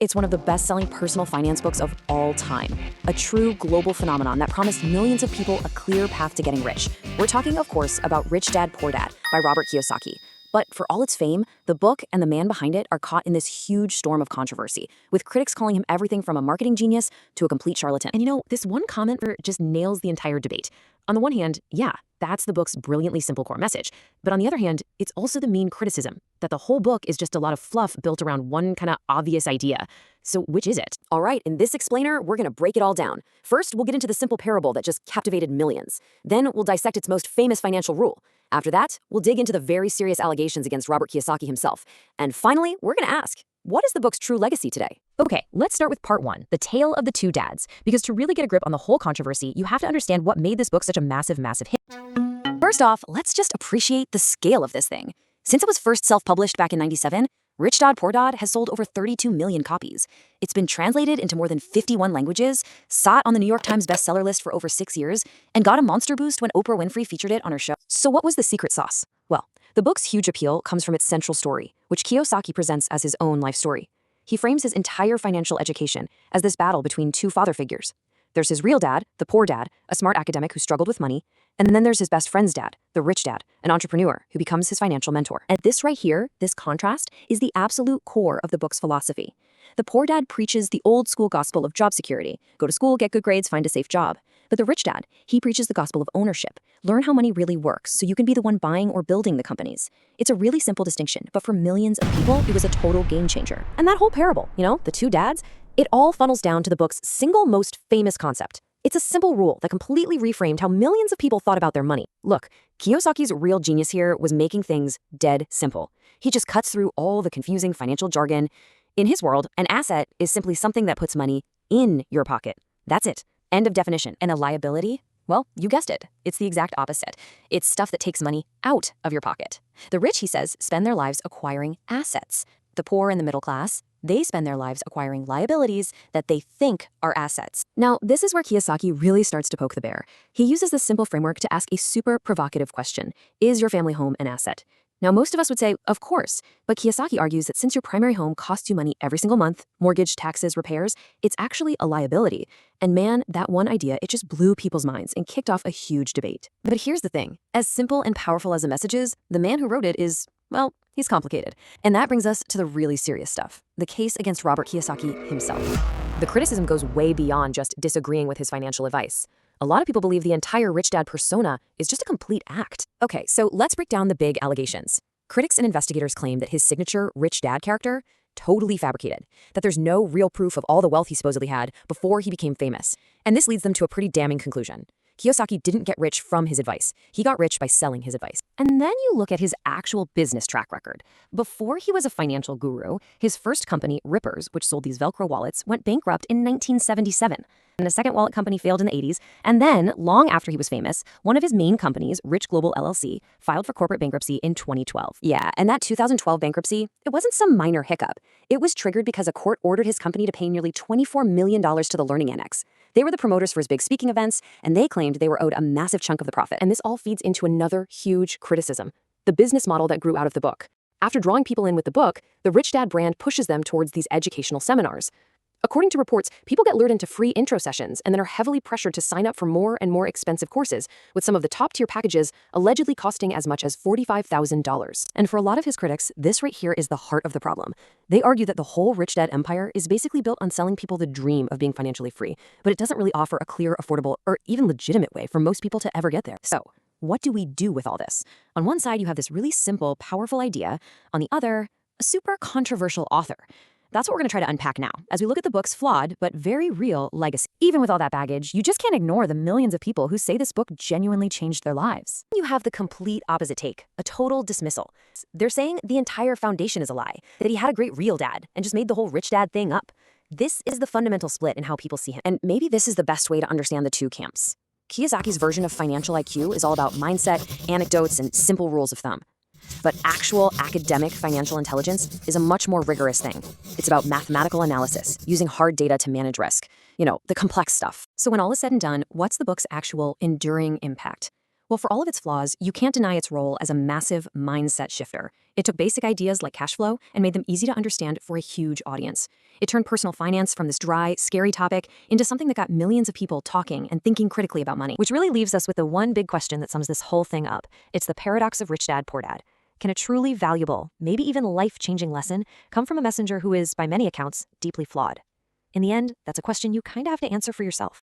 It's one of the best-selling personal finance books of all time, a true global phenomenon that promised millions of people a clear path to getting rich. We're talking, of course, about Rich Dad, Poor Dad by Robert Kiyosaki. But for all its fame, the book and the man behind it are caught in this huge storm of controversy, with critics calling him everything from a marketing genius to a complete charlatan. And this one comment just nails the entire debate. On the one hand, yeah, that's the book's brilliantly simple core message. But on the other hand, it's also the mean criticism that the whole book is just a lot of fluff built around one kind of obvious idea. So which is it? All right, in this explainer, we're going to break it all down. First, we'll get into the simple parable that just captivated millions. Then we'll dissect its most famous financial rule. After that, we'll dig into the very serious allegations against Robert Kiyosaki himself. And finally, we're going to ask, what is the book's true legacy today? Okay, let's start with part one, the tale of the two dads. Because to really get a grip on the whole controversy, you have to understand what made this book such a massive hit. First off, let's just appreciate the scale of this thing. Since it was first self-published back in '97, Rich Dad, Poor Dad has sold over 32 million copies. It's been translated into more than 51 languages, sat on the New York Times bestseller list for over 6 years, and got a monster boost when Oprah Winfrey featured it on her show. So what was the secret sauce? Well, the book's huge appeal comes from its central story, which Kiyosaki presents as his own life story. He frames his entire financial education as this battle between two father figures. There's his real dad, the poor dad, a smart academic who struggled with money, and then there's his best friend's dad, the rich dad, an entrepreneur who becomes his financial mentor. And this right here, this contrast, is the absolute core of the book's philosophy. The poor dad preaches the old school gospel of job security. Go to school, get good grades, find a safe job. But the rich dad, he preaches the gospel of ownership. Learn how money really works so you can be the one buying or building the companies. It's a really simple distinction, but for millions of people, it was a total game changer. And that whole parable, the two dads, it all funnels down to the book's single most famous concept. It's a simple rule that completely reframed how millions of people thought about their money. Look, Kiyosaki's real genius here was making things dead simple. He just cuts through all the confusing financial jargon. In his world, an asset is simply something that puts money in your pocket. That's it. End of definition. And a liability? Well, you guessed it. It's the exact opposite. It's stuff that takes money out of your pocket. The rich, he says, spend their lives acquiring assets. The poor and the middle class, they spend their lives acquiring liabilities that they think are assets. Now, this is where Kiyosaki really starts to poke the bear. He uses this simple framework to ask a super provocative question. Is your family home an asset? Now, most of us would say, of course, but Kiyosaki argues that since your primary home costs you money every single month, mortgage, taxes, repairs, it's actually a liability. And man, that one idea, it just blew people's minds and kicked off a huge debate. But here's the thing. As simple and powerful as the message is, the man who wrote it is, well, he's complicated. And that brings us to the really serious stuff, the case against Robert Kiyosaki himself. The criticism goes way beyond just disagreeing with his financial advice. A lot of people believe the entire rich dad persona is just a complete act. Okay, so let's break down the big allegations. Critics and investigators claim that his signature rich dad character totally fabricated, that there's no real proof of all the wealth he supposedly had before he became famous. And this leads them to a pretty damning conclusion. Kiyosaki didn't get rich from his advice. He got rich by selling his advice. And then you look at his actual business track record. Before he was a financial guru, his first company, Rippers, which sold these Velcro wallets, went bankrupt in 1977. And a second wallet company failed in the 80s. And then, long after he was famous, one of his main companies, Rich Global LLC, filed for corporate bankruptcy in 2012. Yeah, and that 2012 bankruptcy, it wasn't some minor hiccup. It was triggered because a court ordered his company to pay nearly $24 million to the Learning Annex. They were the promoters for his big speaking events, and they claimed they were owed a massive chunk of the profit. And this all feeds into another huge criticism, the business model that grew out of the book. After drawing people in with the book, the Rich Dad brand pushes them towards these educational seminars. According to reports, people get lured into free intro sessions and then are heavily pressured to sign up for more and more expensive courses, with some of the top-tier packages allegedly costing as much as $45,000. And for a lot of his critics, this right here is the heart of the problem. They argue that the whole Rich Dad empire is basically built on selling people the dream of being financially free, but it doesn't really offer a clear, affordable, or even legitimate way for most people to ever get there. So, what do we do with all this? On one side, you have this really simple, powerful idea. On the other, a super controversial author. That's what we're going to try to unpack now, as we look at the book's flawed but very real legacy. Even with all that baggage, you just can't ignore the millions of people who say this book genuinely changed their lives. You have the complete opposite take, a total dismissal. They're saying the entire foundation is a lie, that he had a great real dad and just made the whole rich dad thing up. This is the fundamental split in how people see him. And maybe this is the best way to understand the two camps. Kiyosaki's version of financial IQ is all about mindset, anecdotes, and simple rules of thumb. But actual academic financial intelligence is a much more rigorous thing. It's about mathematical analysis, using hard data to manage risk. The complex stuff. So when all is said and done, what's the book's actual enduring impact? Well, for all of its flaws, you can't deny its role as a massive mindset shifter. It took basic ideas like cash flow and made them easy to understand for a huge audience. It turned personal finance from this dry, scary topic into something that got millions of people talking and thinking critically about money. Which really leaves us with the one big question that sums this whole thing up. It's the paradox of rich dad, poor dad. Can a truly valuable, maybe even life-changing lesson come from a messenger who is, by many accounts, deeply flawed? In the end, that's a question you kind of have to answer for yourself.